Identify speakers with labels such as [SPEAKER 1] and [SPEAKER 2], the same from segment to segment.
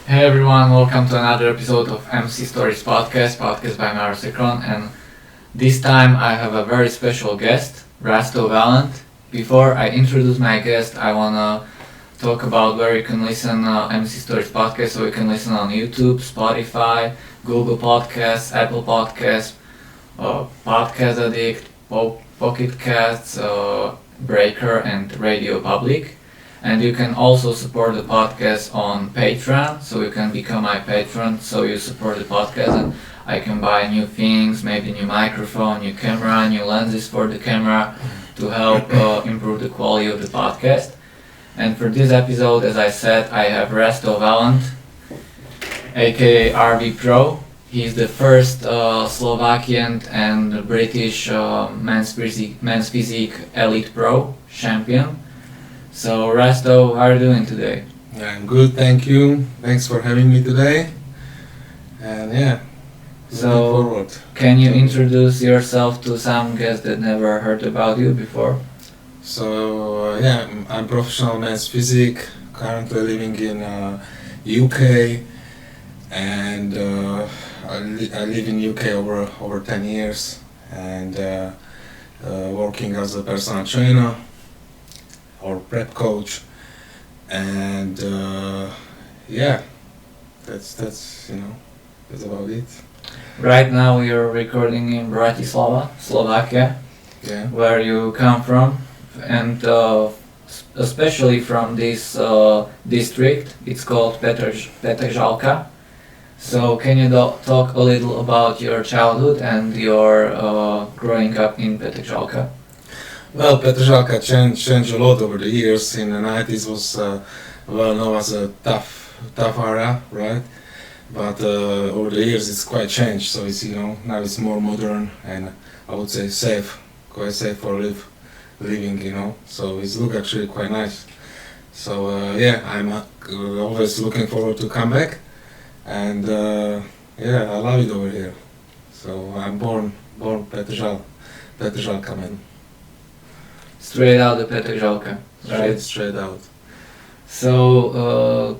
[SPEAKER 1] Hey everyone, welcome to another episode of MC Stories podcast by Mario Crkon, and this time I have a very special guest, Rasto Valent. Before I introduce my guest, I wanna talk about where you can listen MC Stories podcast. So you can listen on YouTube, Spotify, Google Podcasts, Apple Podcasts, Podcast Addict, Pocket Casts, Breaker, and Radio Public. And you can also support the podcast on Patreon, so you can become my patron, so you support the podcast and I can buy new things, maybe new microphone, new camera, new lenses for the camera to help improve the quality of the podcast. And for this episode, as I said, I have Rasto Valent, aka RV Pro. He's the first Slovakian and British men's physique Elite Pro champion. So Rasto, how are you doing today?
[SPEAKER 2] I'm good, thank you. Thanks for having me today. And yeah,
[SPEAKER 1] So,
[SPEAKER 2] looking forward.
[SPEAKER 1] can you introduce yourself to some guests that never heard about you before?
[SPEAKER 2] So yeah, I'm professional men's physique, currently living in UK, and I live in UK over 10 years, and working as a personal trainer or prep coach, and yeah, that's about it.
[SPEAKER 1] Right now you're recording in Bratislava, Slovakia,
[SPEAKER 2] Yeah.
[SPEAKER 1] where you come from, and especially from this district. It's called Petržalka. So can you talk a little about your childhood and your growing up in Petržalka?
[SPEAKER 2] Well, Petržalka changed a lot over the years. In the 90s was well known as a tough area, right? But over the years it's quite changed. So it's now it's more modern and I would say safe, quite safe for living. So it's look actually quite nice. So yeah, I'm always looking forward to come back, and yeah, I love it over here. So I'm born Petržalka man.
[SPEAKER 1] Straight out of Petržalka, right?
[SPEAKER 2] Straight out.
[SPEAKER 1] So,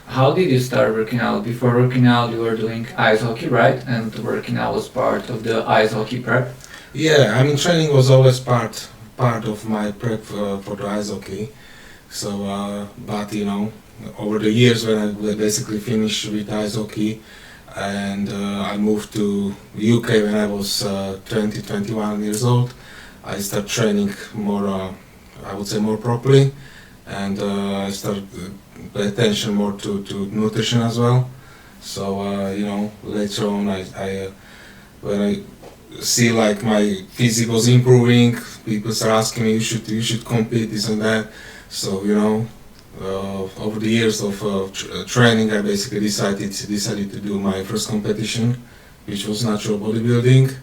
[SPEAKER 1] how did you start working out? Before working out, you were doing ice hockey, right? And working out was part of the ice hockey prep.
[SPEAKER 2] Yeah, I mean training was always part of my prep for the ice hockey. So, but over the years when I basically finished with ice hockey, and I moved to UK when I was 21 years old, I started training more, I would say more properly, and I started pay attention more to nutrition as well. So later on, I when I see like my physique was improving, people start asking me, you should compete, this and that. So over the years of training, I basically decided to do my first competition, which was natural bodybuilding.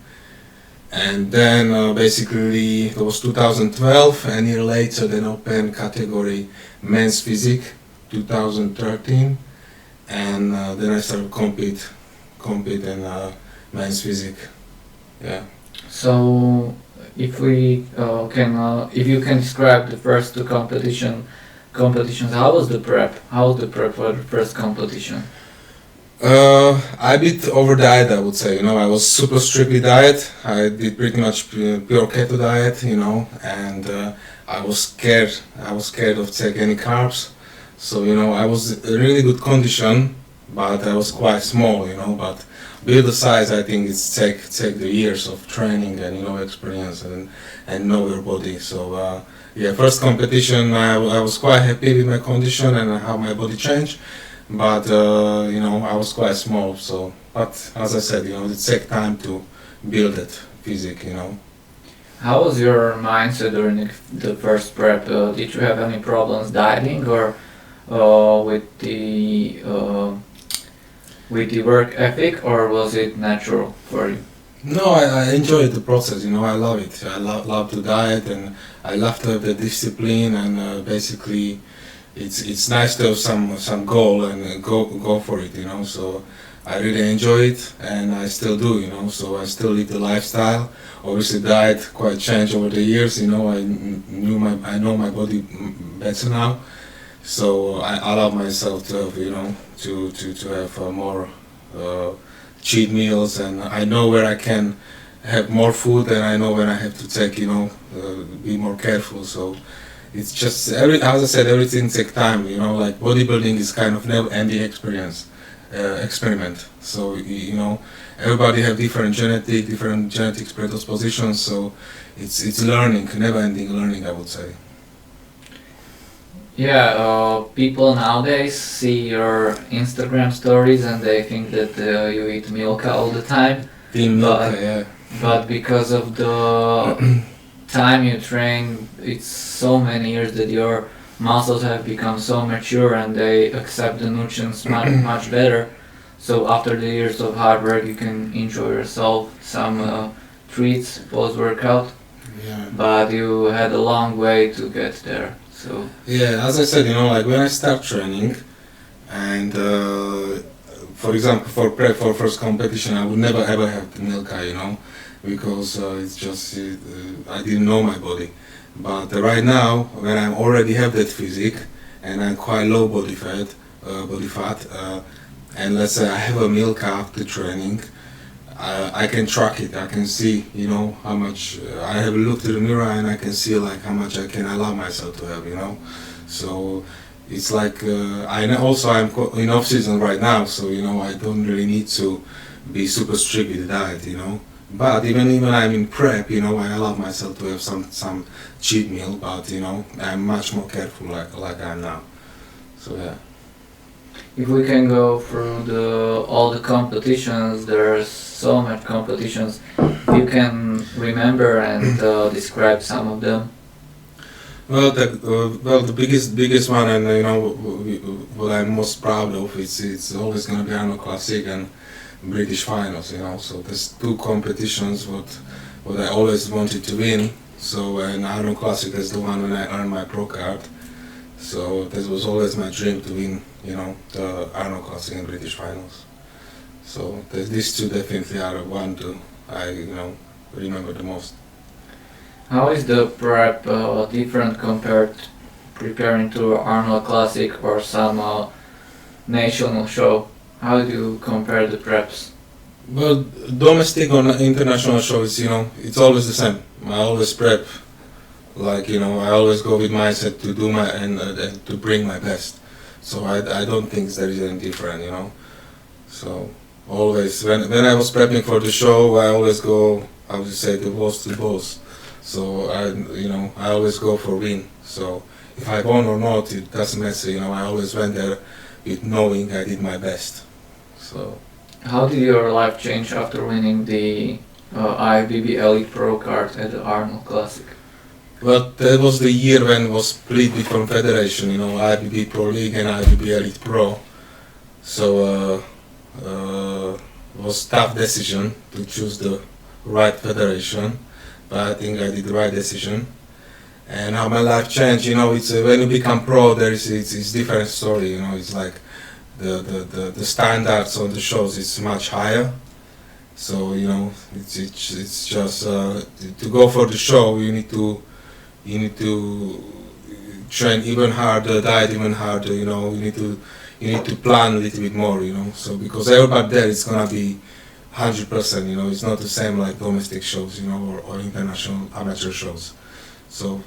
[SPEAKER 2] And then basically it was 2012, and a year later then open category men's physique 2013, and then I started compete in men's physique. Yeah.
[SPEAKER 1] So, if we if you can describe the first two competitions, how was the prep? How was the prep for the first competition?
[SPEAKER 2] I bit over diet, I would say. I was super strictly diet. I did pretty much pure keto diet, and I was scared. I was scared of taking any carbs. So I was in really good condition, but I was quite small. But build the size, I think it's take the years of training and experience and know your body. So yeah, first competition, I was quite happy with my condition and how my body changed. But I was quite small, so. But as I said, it takes time to build that physique.
[SPEAKER 1] How was your mindset during the first prep? Did you have any problems dieting or with the work ethic, or was it natural for you?
[SPEAKER 2] No, I enjoyed the process. I love it. I love to diet, and I love to have the discipline, and basically. It's nice to have some goal and go for it, So I really enjoy it, and I still do, So I still live the lifestyle. Obviously, diet quite changed over the years, I know my body better now, So I allow myself to have, to have more cheat meals, and I know where I can have more food, and I know when I have to take, be more careful. So it's just as I said, everything takes time. Like bodybuilding is kind of never-ending experiment. So everybody have different genetics predispositions. So it's learning, never-ending learning, I would say.
[SPEAKER 1] Yeah, people nowadays see your Instagram stories and they think that you eat milka all the time.
[SPEAKER 2] Team milka, yeah.
[SPEAKER 1] But because of the time you train, it's so many years that your muscles have become so mature and they accept the nutrients much better. So after the years of hard work, you can enjoy yourself some treats post-workout.
[SPEAKER 2] Yeah.
[SPEAKER 1] But you had a long way to get there. So
[SPEAKER 2] yeah, as I said, like when I start training, and for example, for prep for first competition, I would never ever have the milka, because it's just I didn't know my body. But right now, when I already have that physique and I'm quite low body fat, and let's say I have a milka after training, I can track it. I can see, how much. I have a look to the mirror and I can see like how much I can allow myself to have, So it's like I know also I'm in off season right now, so I don't really need to be super strict with the diet, But even I'm in prep, I allow myself to have some cheat meal, but I'm much more careful like I am now. So yeah.
[SPEAKER 1] if we can go through all the competitions, there's so much competitions. You can remember and describe some of them.
[SPEAKER 2] Well, the biggest one, and what I'm most proud of, it's always gonna be Arnold Classic and British finals. So there's two competitions what I always wanted to win. So and Arnold Classic is the one when I earned my pro card. So this was always my dream to win, the Arnold Classic and British finals. So these two definitely are one I remember the most.
[SPEAKER 1] How is the prep different compared preparing to Arnold Classic or some national show? How do you compare the preps?
[SPEAKER 2] Well, domestic or international shows, it's always the same. I always prep, like, I always go with mindset to do and to bring my best. So I don't think there is any different, So always, when I was prepping for the show, I always go, I would say, the balls to the balls. So I always go for win. So if I won or not, it doesn't matter. I always went there with knowing I did my best. So.
[SPEAKER 1] How did your life change after winning the IFBB Elite Pro card at the Arnold Classic?
[SPEAKER 2] Well, that was the year when it was split between federation. IFBB Pro League and IFBB Elite Pro. So it was a tough decision to choose the right federation. But I think I did the right decision. And how my life changed, it's when you become pro, it's different story. It's like the standards on the shows is much higher. So it's just to go for the show, you need to train even harder, diet even harder. You need to plan a little bit more. So because everybody there is gonna be 100%, it's not the same like domestic shows, or international amateur shows. So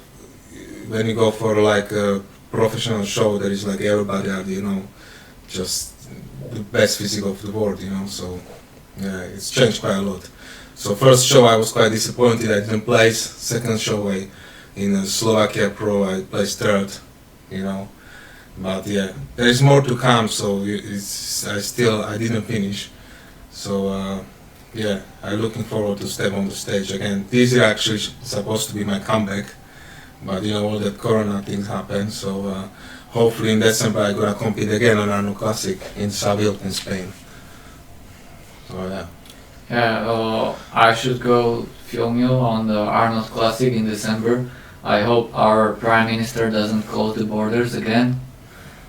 [SPEAKER 2] when you go for like a professional show, there is like everybody are, just the best physique of the world, So yeah, it's changed quite a lot. So first show I was quite disappointed I didn't place. Second show in Slovakia Pro I placed third, But yeah, there is more to come. So I didn't finish. So yeah, I'm looking forward to step on the stage again. This year actually supposed to be my comeback, but all that Corona things happen. So hopefully in December I'm gonna compete again on Arnold Classic in Seville in Spain. So yeah.
[SPEAKER 1] Yeah, I should go film you on the Arnold Classic in December. I hope our Prime Minister doesn't close the borders again,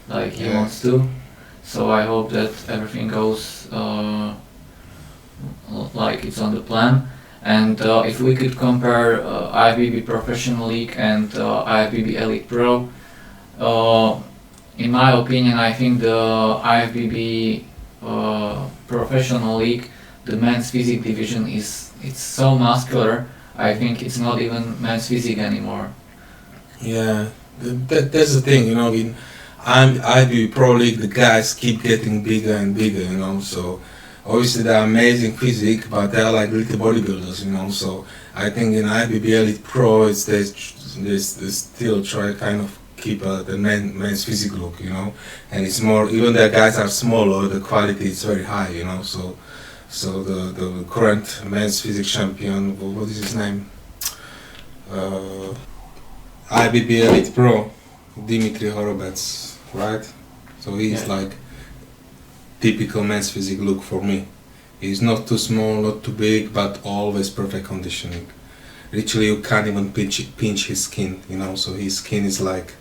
[SPEAKER 1] like he wants to. So I hope that everything goes like it's on the plan. And if we could compare IFBB Professional League and IFBB Elite Pro, in my opinion, I think the IFBB professional league, the men's physique division it's so muscular. I think it's not even men's physique anymore.
[SPEAKER 2] Yeah, that's the thing, you know. In IFBB Pro League, the guys keep getting bigger and bigger, you know. So obviously they're amazing physique, but they're like little bodybuilders, you know. So I think in IFBB Elite Pro, it's they still try kind of keep the men's physique look, you know. And it's more, even the guys are smaller, the quality is very high, you know. So the current men's physique champion, what is his name? IFBB Elite Pro, Dimitri Horobec, right? So he's like typical men's physique look for me. He's not too small, not too big, but always perfect conditioning. Literally, you can't even pinch his skin, you know. So his skin is like,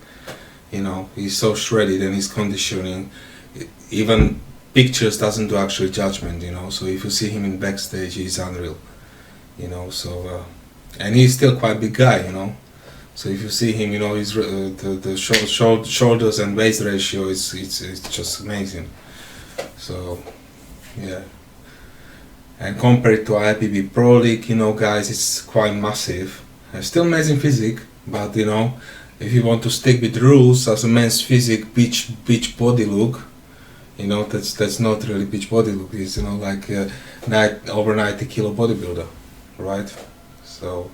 [SPEAKER 2] you know, he's so shredded, and his conditioning, even pictures doesn't do actual judgment, you know. So if you see him in backstage, he's unreal, you know. So and he's still quite big guy, you know. So if you see him, you know, his the shoulders and waist ratio is it's just amazing. So yeah. And compared to IFBB Pro League, you know, guys, it's quite massive. Still amazing physique, but you know, if you want to stick with rules as a men's physique, beach body look, you know, that's not really beach body look. It's, you know, like over 90 kilo bodybuilder, right? So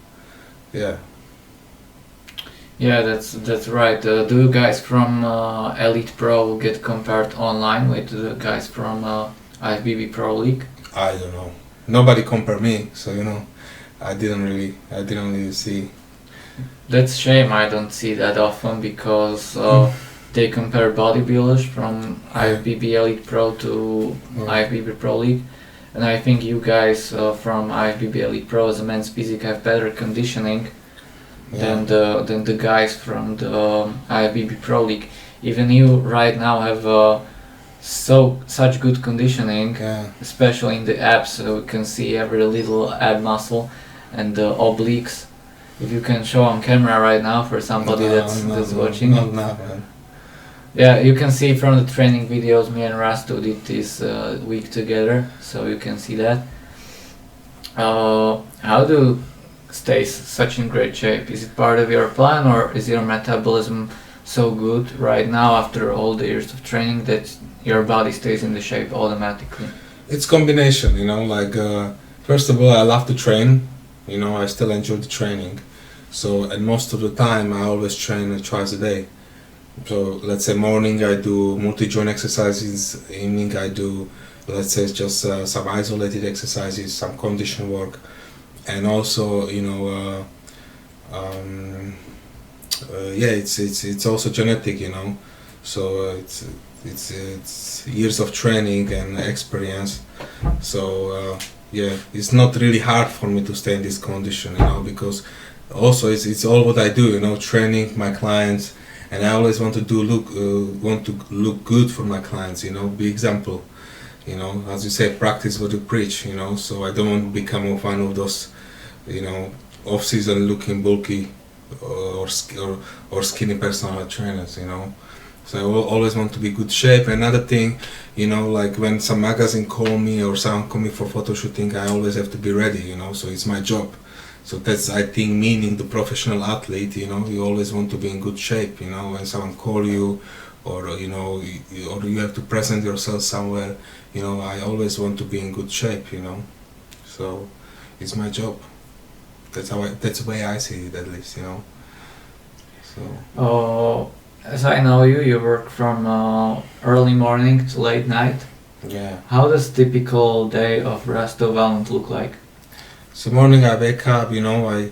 [SPEAKER 2] yeah.
[SPEAKER 1] Yeah, that's right. Do you guys from Elite Pro get compared online with the guys from IFBB Pro League?
[SPEAKER 2] I don't know. Nobody compare me, so you know, I didn't really see.
[SPEAKER 1] That's shame. I don't see that often because they compare bodybuilders from IFBB Elite Pro to IFBB Pro League, and I think you guys from IFBB Elite Pro as a men's physique have better conditioning than the guys from the IFBB Pro League. Even you right now have such good conditioning, especially in the abs. So you can see every little ab muscle and the obliques. If you can show on camera right now for somebody that's watching.
[SPEAKER 2] Not now, man.
[SPEAKER 1] Yeah, you can see from the training videos me and Rasto did this week together, so you can see that. How do stay such in great shape? Is it part of your plan, or is your metabolism so good right now after all the years of training that your body stays in the shape automatically?
[SPEAKER 2] It's combination, you know, like first of all, I love to train, you know, I still enjoy the training. So, and most of the time I always train twice a day. So let's say morning I do multi-joint exercises, evening I do, let's say, just some isolated exercises, some condition work, and also, you know, it's also genetic, you know. So it's years of training and experience. So yeah, it's not really hard for me to stay in this condition, you know, because also it's all what I do, you know, training my clients, and I always want to look good for my clients, you know, be example, you know, as you say, practice what you preach, you know. So I don't want to become one of those, you know, off-season looking bulky or skinny personal trainers, you know. So I always want to be good shape. Another thing, you know, like when some magazine call me or someone call me for photo shooting, I always have to be ready, you know. So it's my job. So that's, I think, meaning the professional athlete, you know, you always want to be in good shape, you know, when someone call you, or you know, or you have to present yourself somewhere, you know, I always want to be in good shape, you know. So it's my job. That's the way I see it, at least, you know. So.
[SPEAKER 1] As I know you, you work from early morning to late night.
[SPEAKER 2] Yeah.
[SPEAKER 1] How does typical day of Rasto Valent look like?
[SPEAKER 2] So morning I wake up, you know, I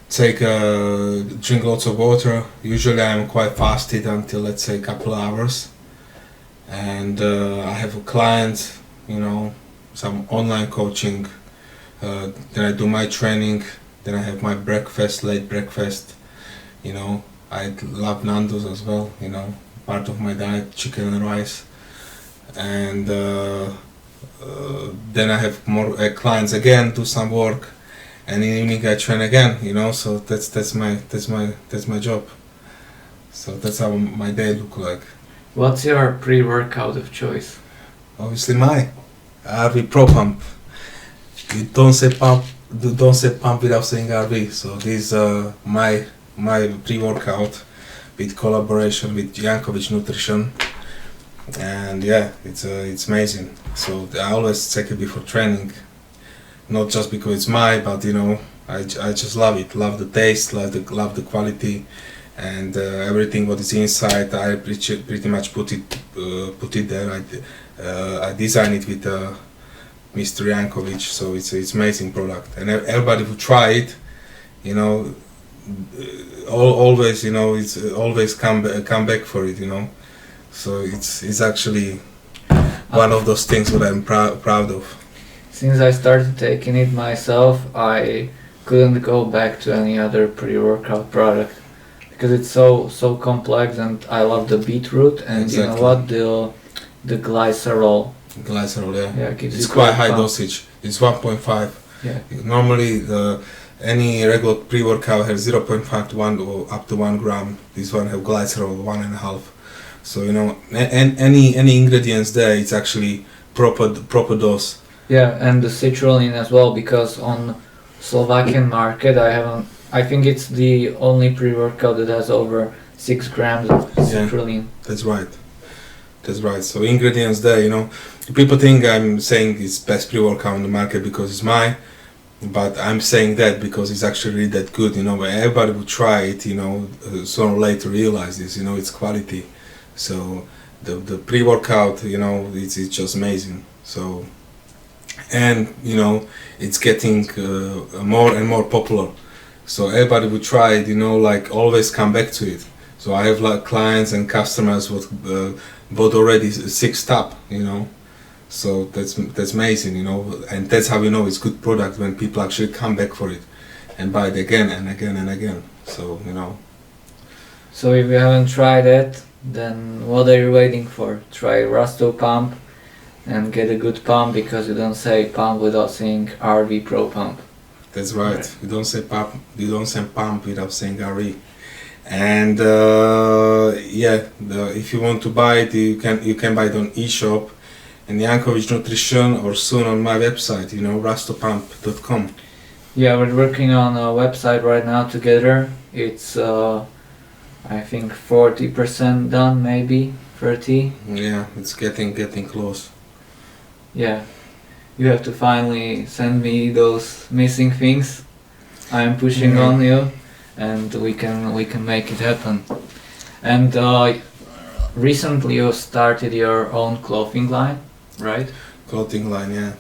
[SPEAKER 2] drink lots of water. Usually I'm quite fasted until, let's say, a couple of hours. And I have a client, you know, some online coaching. Then I do my training. Then I have my breakfast, late breakfast, you know. I love Nando's as well, you know, part of my diet, chicken and rice. And then I have more clients again, do some work, and in the evening I train again, you know. So that's my job. So that's how my day look like.
[SPEAKER 1] What's your pre-workout of choice?
[SPEAKER 2] Obviously my RV Pro Pump. You don't say pump. You don't say pump without saying RV. So this my pre-workout with collaboration with Jankovic Nutrition, and yeah, it's amazing. So I always take it before training, not just because it's my, but you know, I just love it. Love the taste, love the quality, and everything what is inside. I pretty much put it there. I designed it with Mr. Jankovic, so it's amazing product, and everybody who try it, you know, always, you know, it's always come back for it, you know. So it's actually one of those things that I'm proud of.
[SPEAKER 1] Since I started taking it myself, I couldn't go back to any other pre-workout product because it's so complex, and I love the beetroot, and
[SPEAKER 2] Exactly.
[SPEAKER 1] you know what, the glycerol.
[SPEAKER 2] Glycerol, yeah.
[SPEAKER 1] Gives
[SPEAKER 2] It's
[SPEAKER 1] you
[SPEAKER 2] quite high
[SPEAKER 1] pump.
[SPEAKER 2] dosage. It's 1.5.
[SPEAKER 1] Yeah.
[SPEAKER 2] Normally, any regular pre-workout has 0.5 to 1 or up to 1 gram. This one have glycerol 1.5. So you know, any ingredients there, it's actually proper dose.
[SPEAKER 1] Yeah, and the citrulline as well, because on Slovakian market I think it's the only pre-workout that has over 6 grams of citrulline.
[SPEAKER 2] That's right. That's right. So ingredients there, you know, people think I'm saying it's best pre-workout on the market because it's mine, but I'm saying that because it's actually that good, you know. Everybody will try it, you know, sooner or later realize this, you know, it's quality. So the pre-workout, you know, it's just amazing. So, and you know, it's getting more and more popular. So everybody will try it, you know, like always come back to it. So I have like clients and customers what bought already 6 up, you know. So that's amazing, you know, and that's how you know it's good product when people actually come back for it and buy it again and again and again. So you know.
[SPEAKER 1] So if you haven't tried it, then what are you waiting for? Try Rasto pump and get a good pump, because you don't say pump without saying RV Pro Pump.
[SPEAKER 2] That's right. You don't say pump. You don't say pump without saying RE. And if you want to buy it, you can buy it on eShop and Jankovic Nutrition, or soon on my website, you know, rastopump.com.
[SPEAKER 1] Yeah, we're working on a website right now together. It's I think 40% done, maybe 30.
[SPEAKER 2] Yeah, it's getting close.
[SPEAKER 1] Yeah, you have to finally send me those missing things. I'm pushing on you, and we can make it happen. And recently you started your own clothing line, right?
[SPEAKER 2] Clothing line, yeah.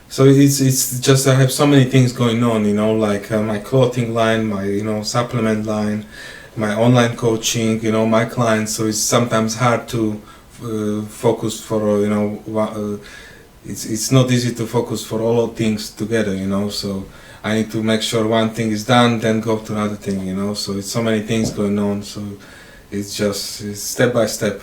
[SPEAKER 2] So it's just I have so many things going on, you know, like my clothing line, my, you know, supplement line, my online coaching, you know, my clients. So it's sometimes hard to focus for, you know, it's not easy to focus for all things together, you know. So I need to make sure one thing is done, then go to another thing, you know. So it's so many things going on. So it's step by step.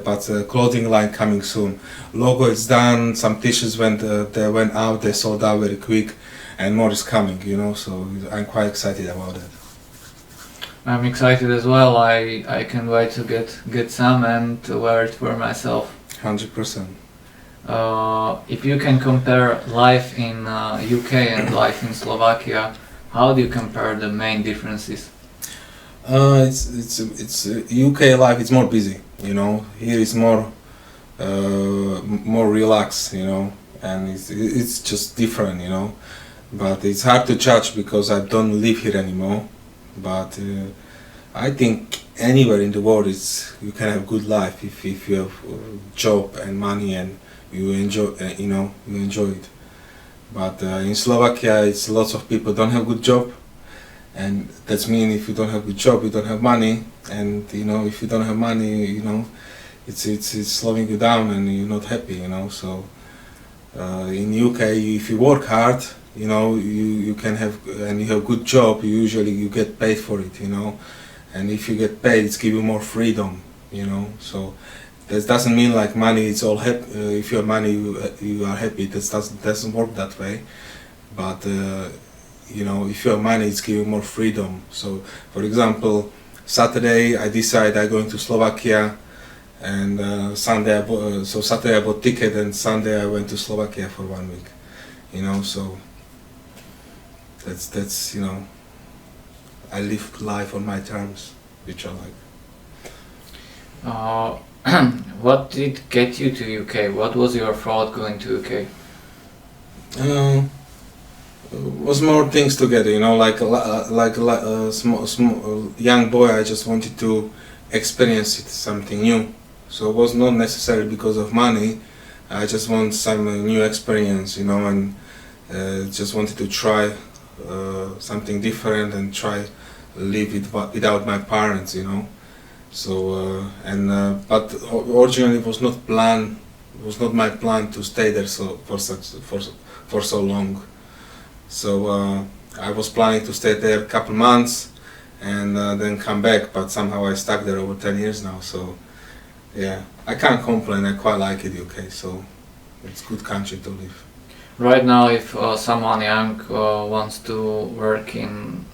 [SPEAKER 2] But clothing line coming soon. Logo is done. Some t-shirts went out. They sold out very quick, and more is coming, you know. So I'm quite excited about it.
[SPEAKER 1] I'm excited as well. I can't wait to get some and to wear it for myself.
[SPEAKER 2] 100%.
[SPEAKER 1] If you can compare life in UK and life in Slovakia, how do you compare the main differences?
[SPEAKER 2] It's UK life. It's more busy, you know. Here is more relaxed, you know, and it's just different, you know. But it's hard to judge because I don't live here anymore. But I think anywhere in the world you can have good life if you have job and money and you enjoy you enjoy it. But in Slovakia, it's lots of people don't have good job, and that's mean if you don't have good job, you don't have money, and you know, if you don't have money, you know, it's slowing you down and you're not happy, you know. So in UK, if you work hard, you know, you can have, and you have good job, usually you get paid for it, you know. And if you get paid, it's give you more freedom, you know. So that doesn't mean like money it's all happy. If you have money, you are happy. That doesn't work that way. But you know, if you have money, it's give you more freedom. So for example, Saturday I decide I'm going to Slovakia and Saturday I bought ticket, and Sunday I went to Slovakia for 1 week. So that's I live life on my terms, which I like.
[SPEAKER 1] What did get you to UK? What was your thought going to UK?
[SPEAKER 2] Was more things together, like a small young boy. I just wanted to experience something new. So it was not necessarily because of money. I just want some new experience, and just wanted to try something different and try live without my parents, So but originally it was not my plan to stay there for so long. So I was planning to stay there a couple months and then come back, but somehow I stuck there over 10 years now. So yeah, I can't complain. I quite like it, UK. So it's a good country to live.
[SPEAKER 1] Right now, if someone young wants to work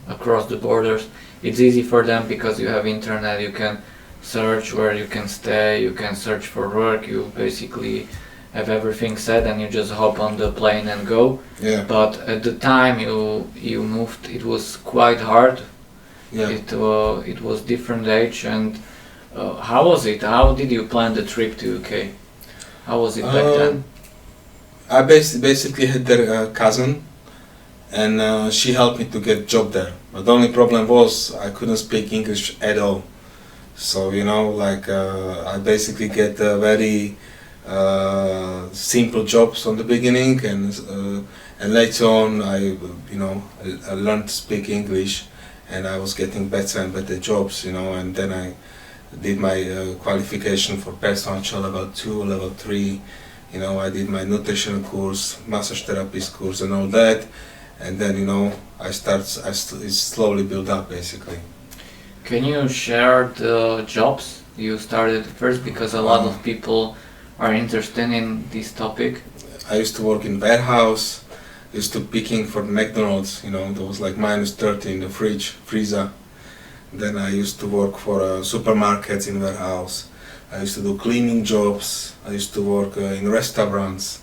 [SPEAKER 1] across the borders, it's easy for them because you have internet. You can search where you can stay. You can search for work. You basically have everything set, and you just hop on the plane and go.
[SPEAKER 2] Yeah.
[SPEAKER 1] But at the time you moved, it was quite hard.
[SPEAKER 2] Yeah.
[SPEAKER 1] It was different age. And how was it? How did you plan the trip to UK? How was it back then?
[SPEAKER 2] I basically had their cousin, and she helped me to get job there. But the only problem was I couldn't speak English at all. So I basically get very simple jobs on the beginning, and later on I learned to speak English, and I was getting better and better jobs, and then I did my qualification for personal trainer level 2, level 3. I did my nutrition course, massage therapist course, and all that, and then I slowly build up basically.
[SPEAKER 1] Can you share the jobs you started first, because a lot of people are interested in this topic?
[SPEAKER 2] I used to work in warehouse. Used to picking for McDonald's. There was like -30 in the freezer. Then I used to work for supermarkets in warehouse. I used to do cleaning jobs. I used to work in restaurants,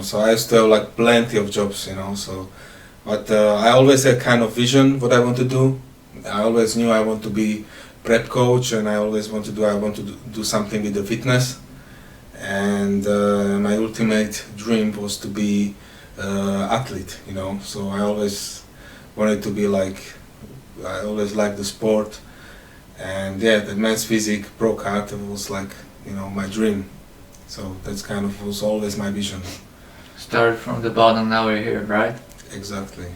[SPEAKER 2] so I used to have like plenty of jobs, but I always had kind of vision what I want to do. I always knew I want to be prep coach, and I want to do something with the fitness, and my ultimate dream was to be athlete, so I always wanted to be I always liked the sport. And yeah, the men's physique pro card was my dream. So that's kind of was always my vision.
[SPEAKER 1] Started from the bottom, now we're here, right?
[SPEAKER 2] Exactly.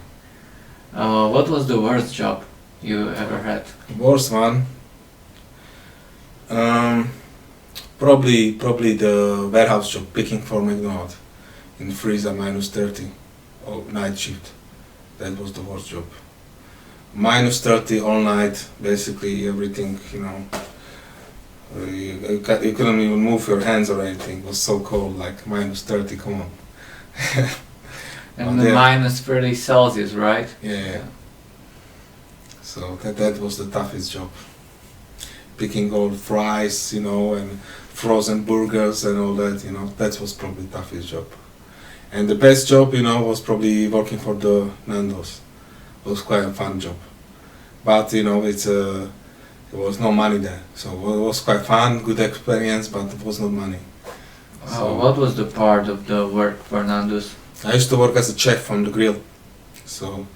[SPEAKER 1] What was the worst job you ever had?
[SPEAKER 2] Worst one? Probably the warehouse job, picking for McDonald's in freezer -30, night shift. That was the worst job. -30 all night, basically everything, you couldn't even move your hands or anything. It was so cold, like -30, come on.
[SPEAKER 1] And -30 Celsius, right?
[SPEAKER 2] Yeah. So that was the toughest job. Picking all fries, and frozen burgers and all that, that was probably the toughest job. And the best job, was probably working for the Nando's. It was quite a fun job, but it was no money there, so it was quite fun, good experience, but it was no money. So
[SPEAKER 1] what was the part of the work for Nando's?
[SPEAKER 2] I used to work as a chef on the grill, so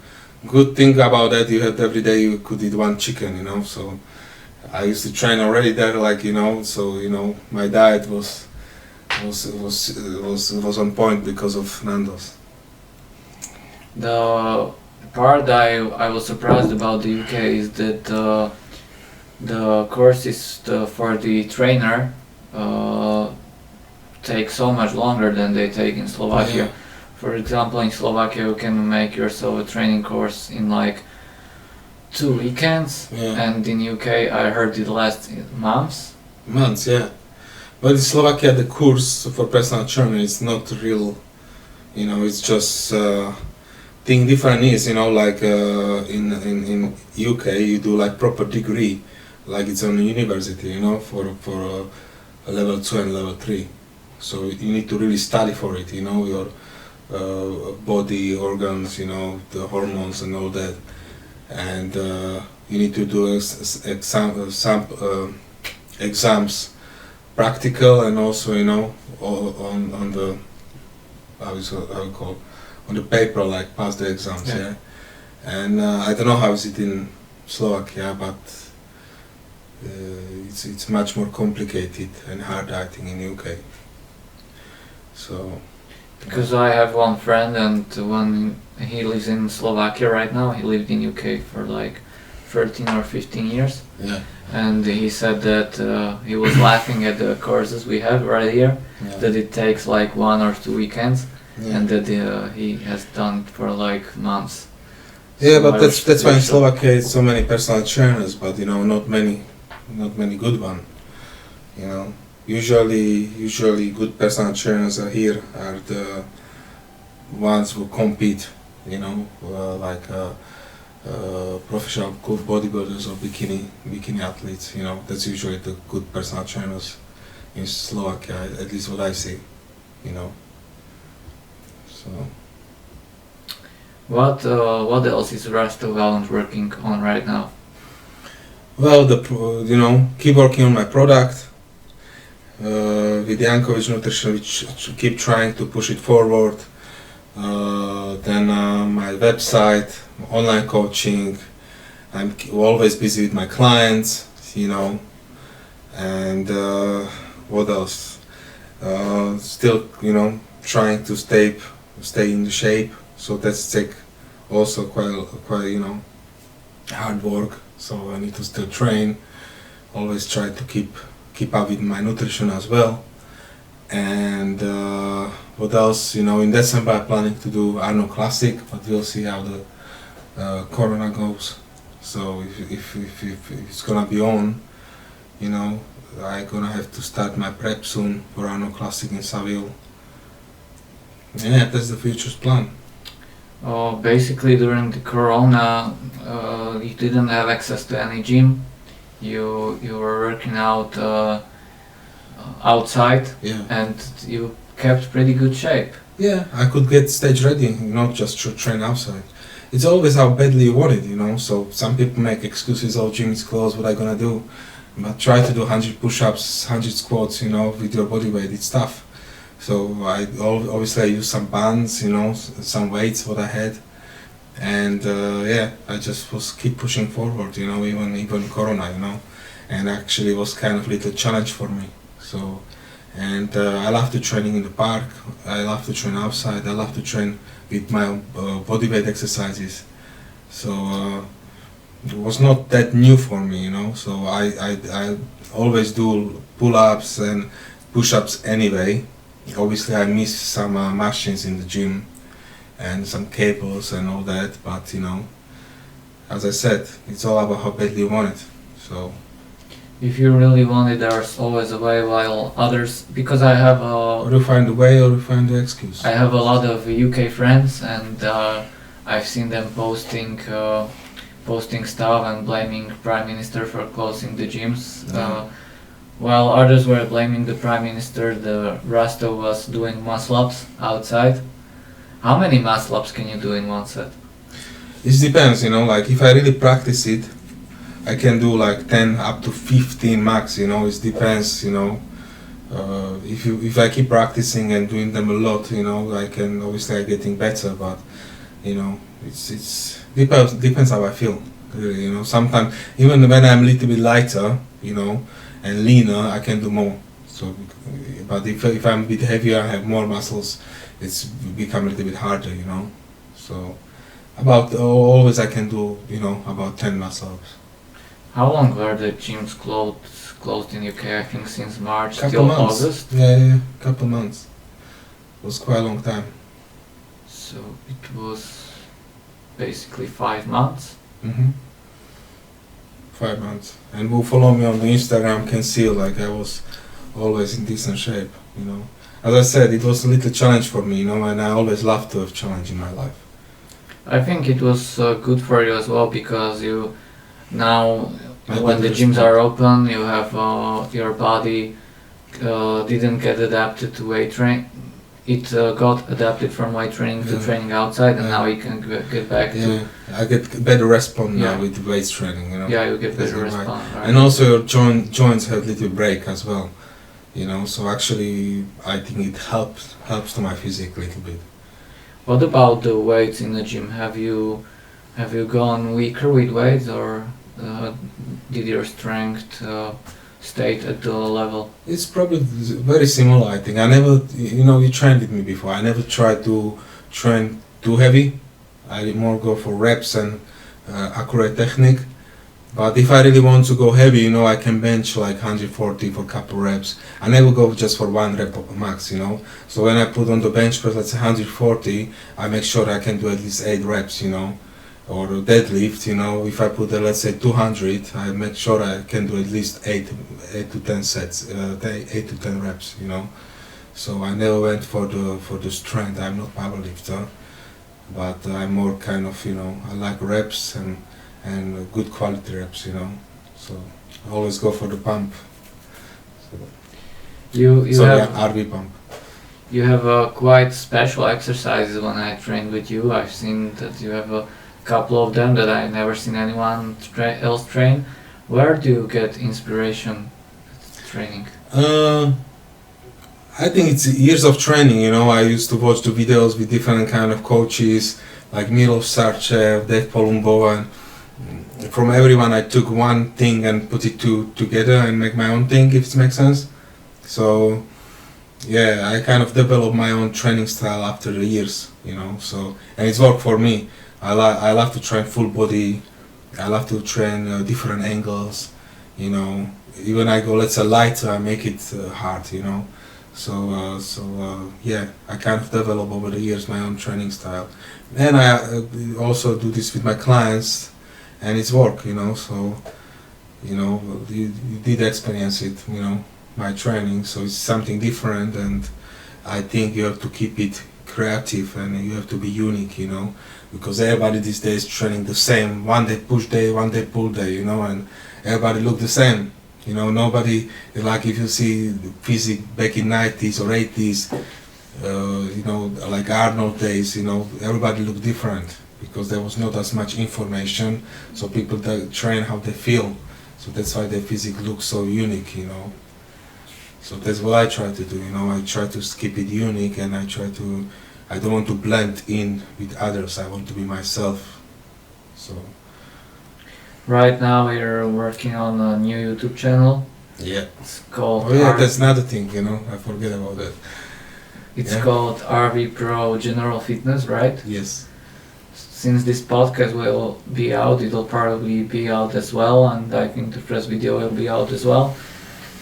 [SPEAKER 2] good thing about that, you had every day you could eat one chicken, so I used to train already there, so my diet was on point because of Nando's.
[SPEAKER 1] The part I was surprised about the UK is that the courses for the trainer take so much longer than they take in Slovakia.
[SPEAKER 2] Yeah.
[SPEAKER 1] For example, in Slovakia you can make yourself a training course in 2 weekends, and in UK I heard it lasts months.
[SPEAKER 2] Months, yeah. But in Slovakia the course for personal trainer is not real, it's just thing different is, in UK you do proper degree, it's on a university, level 2 and level 3. So you need to really study for it, you know, your body organs, you know, the hormones and all that. And you need to do exams, practical, and also, you know, on the how you call, on the paper, like pass the exams. Yeah. And I don't know how is it in Slovakia, but it's much more complicated and hard, I think, in UK. So.
[SPEAKER 1] Because I have one friend, and when he lives in Slovakia right now, he lived in UK for like 13 or 15 years.
[SPEAKER 2] Yeah.
[SPEAKER 1] And he said that he was laughing at the courses we have right here, that it takes like 1 or 2 weekends, and that he has done it for like months.
[SPEAKER 2] Yeah, so but that's why in Slovakia it's so many personal trainers, but you know, not many good one. You know, usually good personal trainers are here are the ones who compete. You know, like professional good bodybuilders or bikini athletes. You know, that's usually the good personal trainers in Slovakia, at least what I see. You know, so.
[SPEAKER 1] What else is Rasto Valent working on right now?
[SPEAKER 2] Well, you know, keep working on my product with Jankovic Nutrition, which keep trying to push it forward. Then my website, online coaching. I'm always busy with my clients, you know. And what else? Still, you know, trying to stay in the shape. So that's take also quite you know, hard work. So I need to still train. Always try to keep up with my nutrition as well. And what else? You know, in December I'm planning to do Arnold Classic, but we'll see how the Corona goes. So if it's gonna be on, you know, I'm gonna have to start my prep soon for Arnold Classic in Seville. Yeah, that's the future's plan.
[SPEAKER 1] Basically, during the Corona, you didn't have access to any gym. You were working out outside, and you kept pretty good shape.
[SPEAKER 2] Yeah, I could get stage ready, not just to train outside. It's always how badly you want it, you know. So some people make excuses, oh, gym is closed, what am I gonna do? But try to do 100 push-ups, 100 squats, you know, with your body weight. It's tough. So obviously I use some bands, you know, some weights what I had, and yeah, I just was keep pushing forward, you know, even Corona, you know, and actually it was kind of little challenge for me. So, and I love to training in the park. I love to train outside. I love to train with my body weight exercises. So it was not that new for me, you know. So I always do pull-ups and push-ups anyway. Obviously I miss some machines in the gym and some cables and all that, but you know, as I said, it's all about how badly you want it. So
[SPEAKER 1] if you really want it, there's always a way, while others, because I have
[SPEAKER 2] or you find the way or you find the excuse.
[SPEAKER 1] I have a lot of UK friends, and I've seen them posting stuff and blaming Prime Minister for closing the gyms. While others were blaming the Prime Minister, the Rasto was doing muscle-ups outside. How many muscle-ups can you do in one set?
[SPEAKER 2] It depends, you know, like if I really practice it, I can do like 10 up to 15 max, you know, it depends, you know. If I keep practicing and doing them a lot, you know, I can, obviously I'm getting better, but, you know, it's depends how I feel, really, you know. Sometimes, even when I'm a little bit lighter, you know, and leaner, I can do more. So, but if I'm a bit heavier, I have more muscles, it's become a little bit harder, you know. So, always I can do, you know, about 10 muscle-ups.
[SPEAKER 1] How long were the gyms closed in UK? I think since March
[SPEAKER 2] Couple
[SPEAKER 1] till
[SPEAKER 2] months.
[SPEAKER 1] August.
[SPEAKER 2] Yeah, couple months. It was quite a long time.
[SPEAKER 1] So it was basically 5 months.
[SPEAKER 2] 5 months. And who follow me on the Instagram can see like I was always in decent shape, you know. As I said, it was a little challenge for me, you know, and I always love to have challenge in my life.
[SPEAKER 1] I think it was good for you as well, because you now, when the gyms are open, you have your body didn't get adapted to weight training. It got adapted from weight training to training outside, and now you can get back to.
[SPEAKER 2] I get better response
[SPEAKER 1] Yeah.
[SPEAKER 2] now with weight training, you know.
[SPEAKER 1] Yeah, you get better
[SPEAKER 2] That's right.
[SPEAKER 1] response. Right?
[SPEAKER 2] And also your joints have little break as well, you know. So actually, I think it helps to my physique a little bit.
[SPEAKER 1] What about the weights in the gym? Have you gone weaker with weights, or did your strength stay at the level?
[SPEAKER 2] It's probably very similar, I think. I never, you know, you trained with me before. I never tried to train too heavy. I more go for reps and accurate technique. But if I really want to go heavy, you know, I can bench like 140 for a couple reps. I never go just for one rep of max, you know. So when I put on the bench press, let's say 140, I make sure I can do at least 8 reps, you know. Or deadlift, you know, if I put let's say 200, I make sure I can do at least 8 to 10 sets, 8 to 10 reps, you know. So I never went for the strength. I'm not powerlifter, but I'm more kind of, you know, I like reps and good quality reps, you know. So I always go for the pump.
[SPEAKER 1] You have
[SPEAKER 2] RV pump.
[SPEAKER 1] you have quite special exercises. When I trained with you, I've seen that you have a couple of them that I never seen anyone else train. Where do you get inspiration training?
[SPEAKER 2] I think it's years of training, you know. I used to watch the videos with different kind of coaches like Milo Sarchev, Dave Palumbo, and from everyone I took one thing and put it together and make my own thing, if it makes sense. So yeah, I kind of developed my own training style after the years, you know. So, and it's worked for me. I love to train full body. I love to train different angles, you know. Even I go, let's say lighter, I make it hard, you know. So yeah, I kind of develop over the years my own training style, and I also do this with my clients, and it's work, you know. So, you know, you did experience it, you know, my training. So it's something different, and I think you have to keep it creative and you have to be unique, you know, because everybody these days training the same. One day push day, one day pull day, you know, and everybody look the same. You know, nobody, like if you see the Physique back in 90s or 80s, you know, like Arnold days, you know, everybody looked different because there was not as much information, so people train how they feel. So that's why their physique looks so unique, you know. So that's what I try to do, you know. I try to keep it unique, and I don't want to blend in with others. I want to be myself. So.
[SPEAKER 1] Right now we're working on a new YouTube channel.
[SPEAKER 2] Yeah.
[SPEAKER 1] It's called.
[SPEAKER 2] Oh yeah, that's another thing, you know. I forget about that.
[SPEAKER 1] It's called RV Pro General Fitness, right?
[SPEAKER 2] Yes.
[SPEAKER 1] Since this podcast will be out, it'll probably be out as well, and I think the first video will be out as well.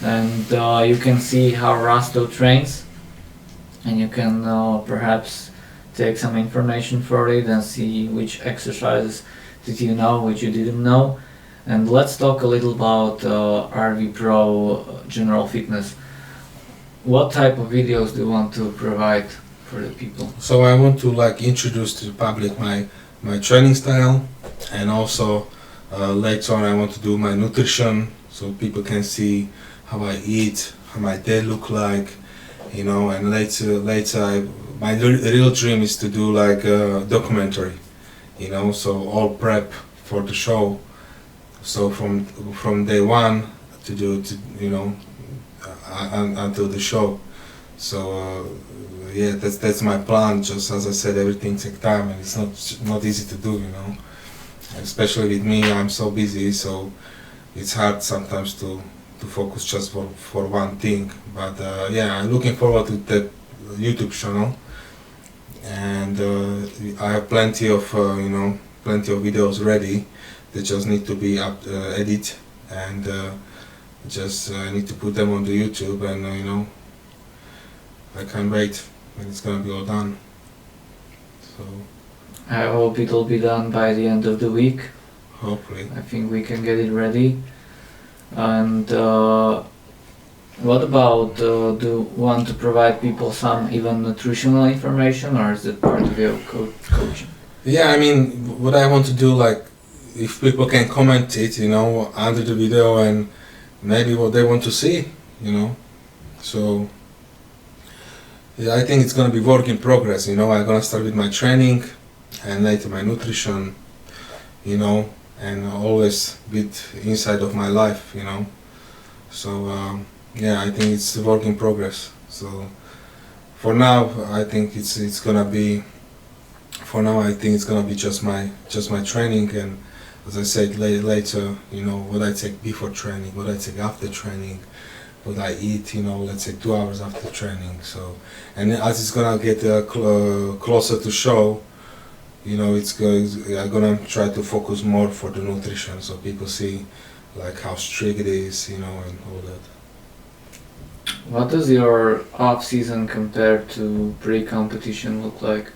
[SPEAKER 1] And you can see how Rasto trains, and you can perhaps take some information for it and see which exercises did you know, which you didn't know. And let's talk a little about RV Pro General Fitness. What type of videos do you want to provide for the people?
[SPEAKER 2] So I want to like introduce to the public my training style, and also later on I want to do my nutrition, so people can see how I eat, how my day look like, you know. And later my real dream is to do like a documentary, you know, so all prep for the show. So from day one to you know, until the show. So yeah, that's my plan. Just as I said, everything takes time, and it's not easy to do, you know. Especially with me, I'm so busy, so it's hard sometimes to focus just for one thing. But yeah, I'm looking forward to that YouTube channel, and I have plenty of videos ready. They just need to be edited, and just need to put them on the YouTube, and you know, I can't wait when it's gonna be all done. So
[SPEAKER 1] I hope it'll be done by the end of the week.
[SPEAKER 2] hopefully.
[SPEAKER 1] I think we can get it ready. And what about, do you want to provide people some even nutritional information, or is it part of your coaching?
[SPEAKER 2] Yeah, I mean, what I want to do, like, if people can comment it, you know, under the video, and maybe what they want to see, you know. So yeah, I think it's gonna be work in progress. I'm gonna start with my training and later my nutrition, and always with inside of my life. So yeah, I think it's a work in progress. So for now, I think it's gonna be. For now, I think it's gonna be just my training, and as I said later, what I take before training, what I take after training, what I eat, let's say 2 hours after training. So, and as it's gonna get closer to show, I'm gonna try to focus more for the nutrition, so people see like how strict it is, and all that.
[SPEAKER 1] What does your off-season compared to pre-competition look like?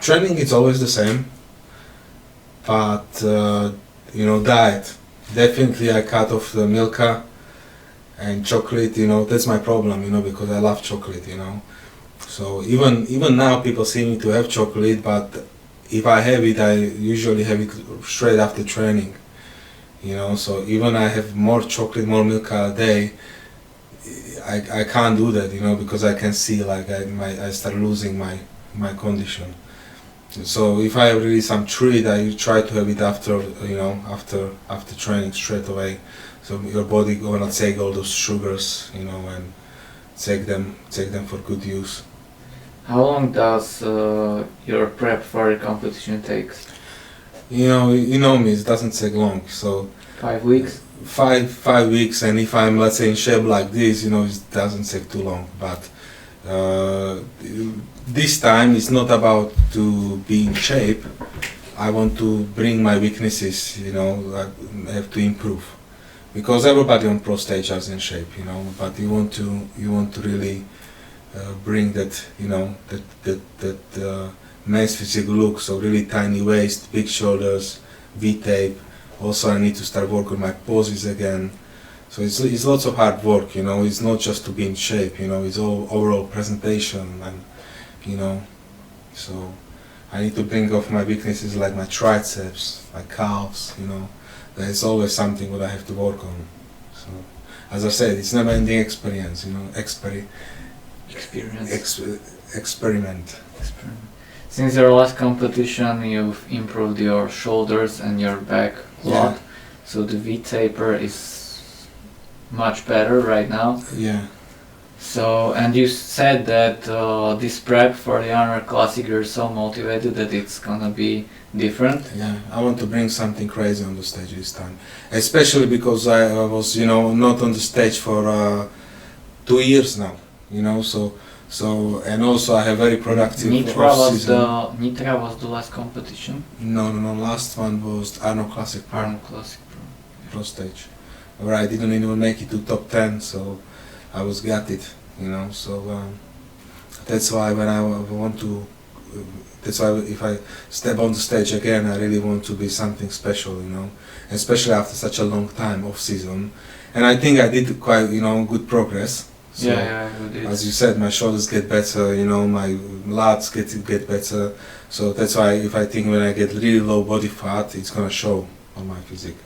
[SPEAKER 2] Training is always the same, but diet. Definitely I cut off the milka and chocolate, that's my problem, because I love chocolate, So even now people see me to have chocolate, but if I have it, I usually have it straight after training, So even I have more chocolate, more milka a day, I can't do that, because I can see like I start losing my condition. So if I have really some treat, I try to have it after training straight away. So your body gonna take all those sugars, and take them for good use.
[SPEAKER 1] How long does your prep for a competition takes?
[SPEAKER 2] You know me, it doesn't take long. So
[SPEAKER 1] 5 weeks?
[SPEAKER 2] 5 weeks, and if I'm, let's say, in shape like this, it doesn't take too long. But this time it's not about to be in shape. I want to bring my weaknesses, I have to improve, because everybody on pro stage is in shape, but you want to really bring that, that men's physique look. So really tiny waist, big shoulders, V-tape. Also I need to start working my poses again. So it's lots of hard work, it's not just to be in shape, it's all overall presentation, and so I need to bring off my weaknesses like my triceps, my calves, there's always something that I have to work on. So as I said, it's never ending experience, experiment.
[SPEAKER 1] Since your last competition, you've improved your shoulders and your back a lot, so the V-taper is much better right now.
[SPEAKER 2] Yeah.
[SPEAKER 1] So, and you said that this prep for the Honor Classic, you're so motivated that it's gonna be different.
[SPEAKER 2] Yeah, I want to bring something crazy on the stage this time, especially because I was, not on the stage for 2 years now, so and also I have very productive
[SPEAKER 1] Nitra was the last competition.
[SPEAKER 2] No, last one was Arnold Classic Pro.
[SPEAKER 1] Arnold Classic
[SPEAKER 2] Pro stage, where I didn't even make it to top 10, so I was gutted, so that's why if I step on the stage again, I really want to be something special, especially after such a long time off season, and I think I did quite, good progress. So,
[SPEAKER 1] you did.
[SPEAKER 2] As you said, my shoulders get better, my lats get better, so that's why if I think when I get really low body fat, it's gonna show on my physique.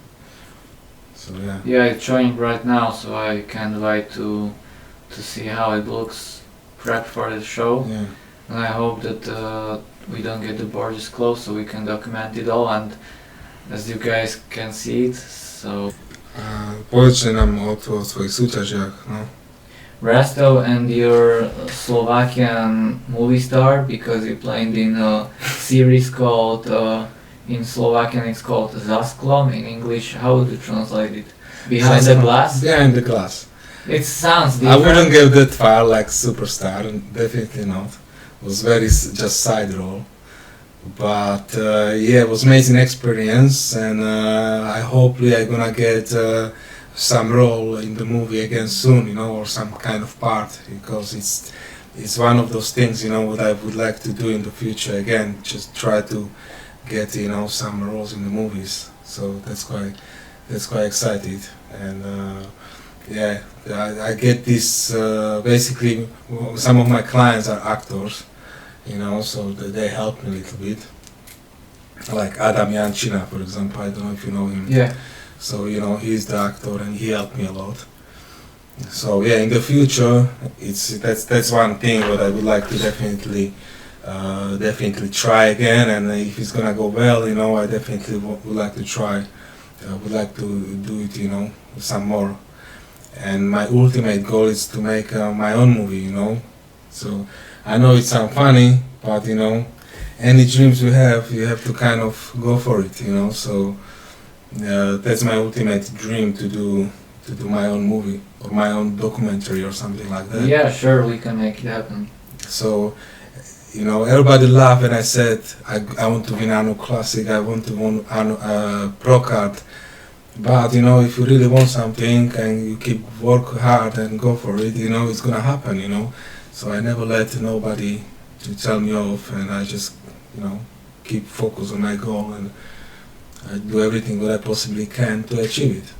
[SPEAKER 2] So yeah.
[SPEAKER 1] Yeah, it's showing right now, so I can't wait to see how it looks prep for the show.
[SPEAKER 2] Yeah.
[SPEAKER 1] And I hope that we don't get the borders closed, so we can document it all, and as you guys can see it, so...
[SPEAKER 2] Povedz nám o svojich súťažiach, no.
[SPEAKER 1] Rasto, and your Slovakian movie star, because you played in a series called, in Slovakian it's called Zasklom, in English, how would you translate it? Behind the glass?
[SPEAKER 2] Behind the glass.
[SPEAKER 1] It sounds different.
[SPEAKER 2] I wouldn't go that far like Superstar, definitely not. It was very just side role. But it was amazing experience, and I hopefully I'm gonna get some role in the movie again soon, or some kind of part, because it's one of those things, what I would like to do in the future again, just try to get, some roles in the movies. So that's quite excited, and I get this, basically some of my clients are actors, so they help me a little bit, like Adam Jančina, for example. I don't know if you know him.
[SPEAKER 1] Yeah.
[SPEAKER 2] So he's the actor, and he helped me a lot. So yeah, in the future, that's one thing what I would like to definitely try again. And if it's gonna go well, I definitely would like to try. Would like to do it, some more. And my ultimate goal is to make my own movie. So I know it sounds funny, but any dreams you have to kind of go for it. So that's my ultimate dream to do my own movie or my own documentary or something like that.
[SPEAKER 1] Yeah, sure, we can make it happen.
[SPEAKER 2] So everybody laughed when I said I want to win Anno Classic, I want to win Anno Pro Card. But if you really want something and you keep work hard and go for it, it's gonna happen. So I never let nobody to tell me off, and I just keep focused on my goal, and I do everything that I possibly can to achieve it.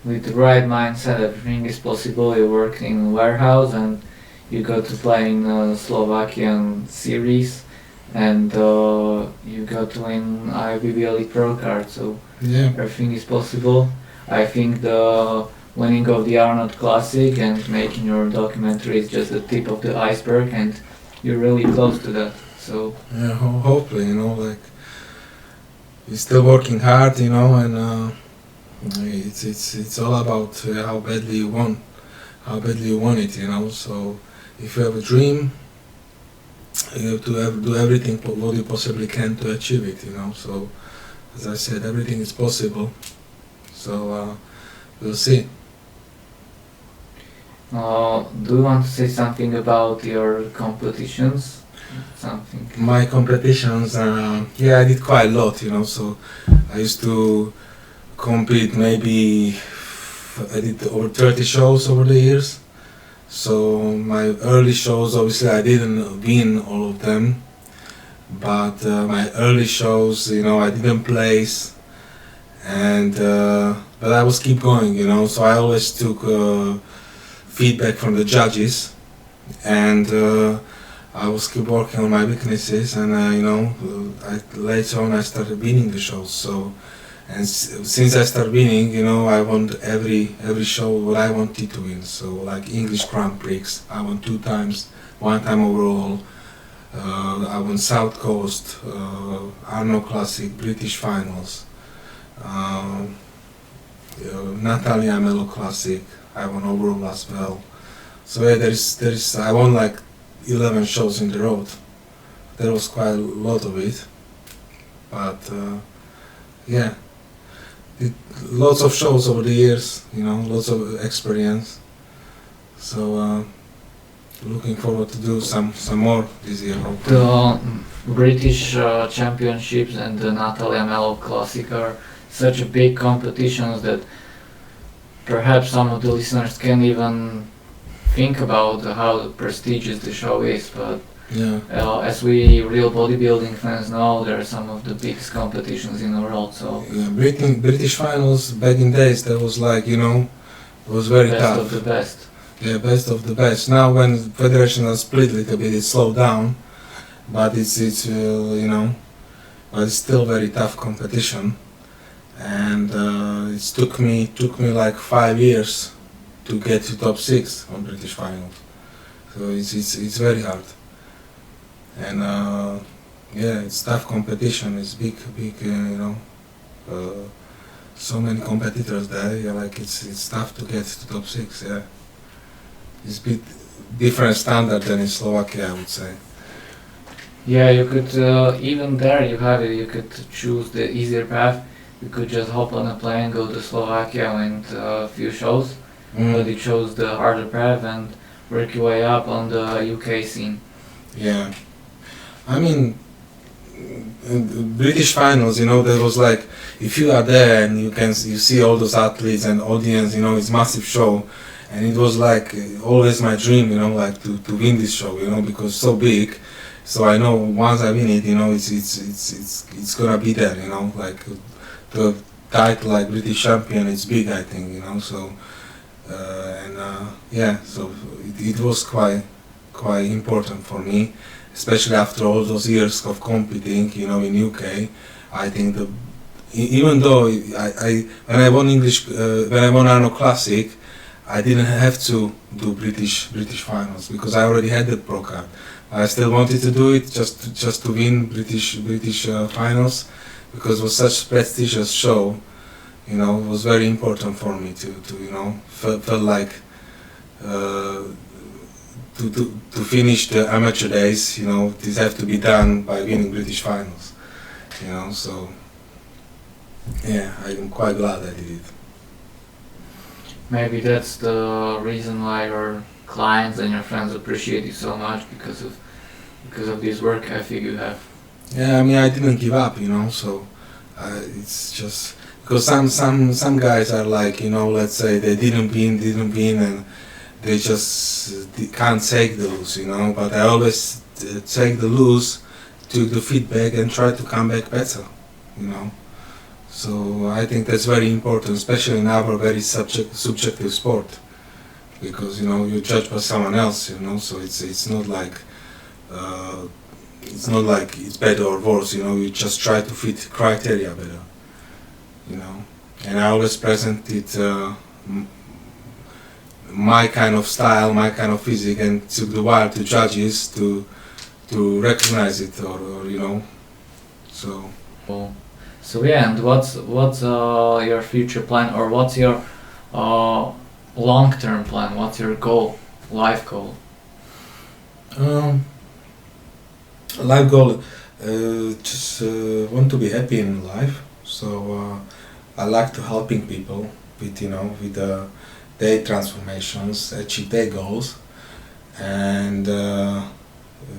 [SPEAKER 1] With the right mindset, everything is possible. You work in warehouse and you got to play in Slovakian series, and you got to win IFBB Elite Pro card. So
[SPEAKER 2] Yeah.
[SPEAKER 1] everything is possible. I think the winning of the Arnold Classic and making your documentary is just the tip of the iceberg, and you're really close to that. So
[SPEAKER 2] Yeah, hopefully, like you're still working hard, and it's all about how badly you want it, So if you have a dream, you have to do everything what you possibly can to achieve it, So as I said, everything is possible. So we'll see.
[SPEAKER 1] do you want to say something about your competitions? Something.
[SPEAKER 2] My competitions, I did quite a lot, So I used to compete I did over 30 shows over the years. So my early shows, obviously I didn't win all of them, but my early shows, I didn't place, and but I was keep going, So I always took feedback from the judges, and I was keep working on my weaknesses, and later on I started winning the shows. So, and since I started winning, I won every show what I wanted to win. So like English Grand Prix, I won 2 times, 1 time overall. I won South Coast, Arno Classic, British Finals, Natalia Melo Classic. I won overall as well. So yeah, I won like 11 shows in the road. There was quite a lot of it, but yeah, did lots of shows over the years, lots of experience. So looking forward to do some more this year.
[SPEAKER 1] The British Championships and the Natalia Melo Classic are such a big competitions that perhaps some of the listeners can't even think about how prestigious the show is, but
[SPEAKER 2] Yeah.
[SPEAKER 1] As we real bodybuilding fans know, there are some of the biggest competitions in the world. So
[SPEAKER 2] Yeah, British finals back in days, that was like, it was very
[SPEAKER 1] best
[SPEAKER 2] tough.
[SPEAKER 1] of the best.
[SPEAKER 2] Yeah, best of the best. Now when federation has split a little bit, it slowed down, but it's but it's still very tough competition, and it took me like 5 years to get to top 6 on British finals. So it's very hard, and yeah, it's tough competition. It's big, so many competitors there. Yeah, like it's tough to get to top 6. Yeah. It's a bit different standard than in Slovakia, I would say.
[SPEAKER 1] Yeah, you could even there you could choose the easier path. You could just hop on a plane, go to Slovakia, and a few shows. But you chose the harder path and work your way up on the UK scene.
[SPEAKER 2] Yeah, I mean, British finals, there was like, if you are there and you see all those athletes and audience, it's massive show, and it was like always my dream, like to win this show, because it's so big. So I know once I win it, it's gonna be there, like the title like British champion, it's big, I think, so. Yeah, so it was quite important for me, especially after all those years of competing, in UK. I think even though I when I won Arno Classic, I didn't have to do British finals because I already had the pro card. I still wanted to do it just to win British finals because it was such a prestigious show. You know, it was very important for me to you know felt like to finish the amateur days. You know, this have to be done by winning British finals. You know, so yeah, I'm quite glad I did it.
[SPEAKER 1] Maybe that's the reason why your clients and your friends appreciate you so much because of this work ethic you have.
[SPEAKER 2] Yeah, I mean, I didn't give up, you know. So it's just because some guys are like, you know, let's say they didn't win, and they just can't take the lose, you know. But I always take the lose, took the feedback, and try to come back better, you know. So I think that's very important, especially in our very subjective sport, because you know you judge by someone else, you know. So it's not like it's better or worse, you know. You just try to fit criteria better, you know. And I always presented my kind of style, my kind of physique, and took the while to judges to recognize it, or you know. So.
[SPEAKER 1] Cool. So yeah, and what's your future plan, or what's your long-term plan? What's your goal, life goal?
[SPEAKER 2] Life goal, just want to be happy in life. So I like to helping people with their transformations, achieve their goals, and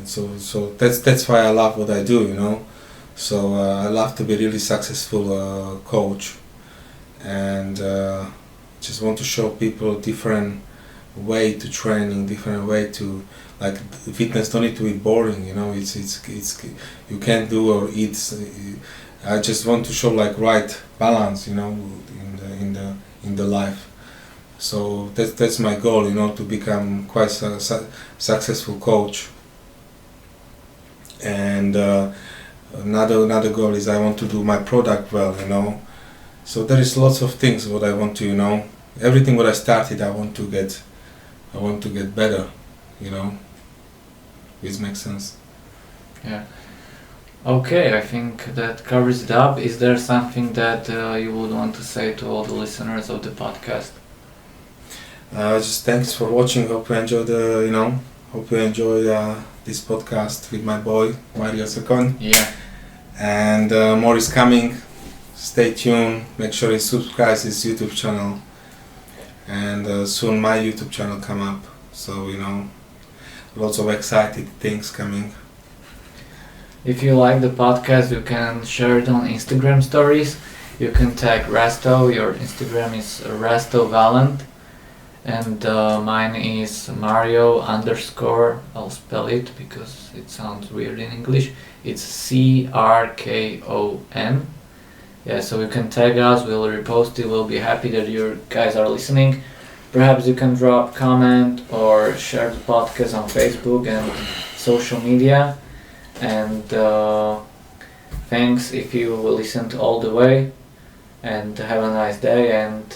[SPEAKER 2] so that's why I love what I do, you know. So I love to be really successful coach, and just want to show people different way to training, different way to like fitness. Don't need to be boring, you know. It's you can't do or eat. I just want to show like right balance, you know, in the life. So that's my goal, you know, to become quite successful coach. And another goal is I want to do my product well, you know. So there is lots of things what I want to, you know, everything what I started I want to get better, you know. Which makes sense.
[SPEAKER 1] Yeah. Okay, I think that covers it up. Is there something that you would want to say to all the listeners of the podcast?
[SPEAKER 2] Just thanks for watching. Hope you enjoy this podcast with my boy Mario Crkon.
[SPEAKER 1] Yeah.
[SPEAKER 2] And more is coming. Stay tuned. Make sure you subscribe to his YouTube channel. And soon my YouTube channel come up. So you know, lots of exciting things coming.
[SPEAKER 1] If you like the podcast, you can share it on Instagram stories. You can tag Rasto. Your Instagram is Rasto Valent. And mine is Mario _ I'll spell it because it sounds weird in English. It's CRKON. Yeah, so you can tag us, we'll repost it, we'll be happy that you guys are listening. Perhaps you can drop comment or share the podcast on Facebook and social media. And thanks if you listened all the way. And have a nice day and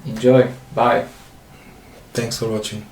[SPEAKER 1] enjoy. Bye.
[SPEAKER 2] Thanks for watching.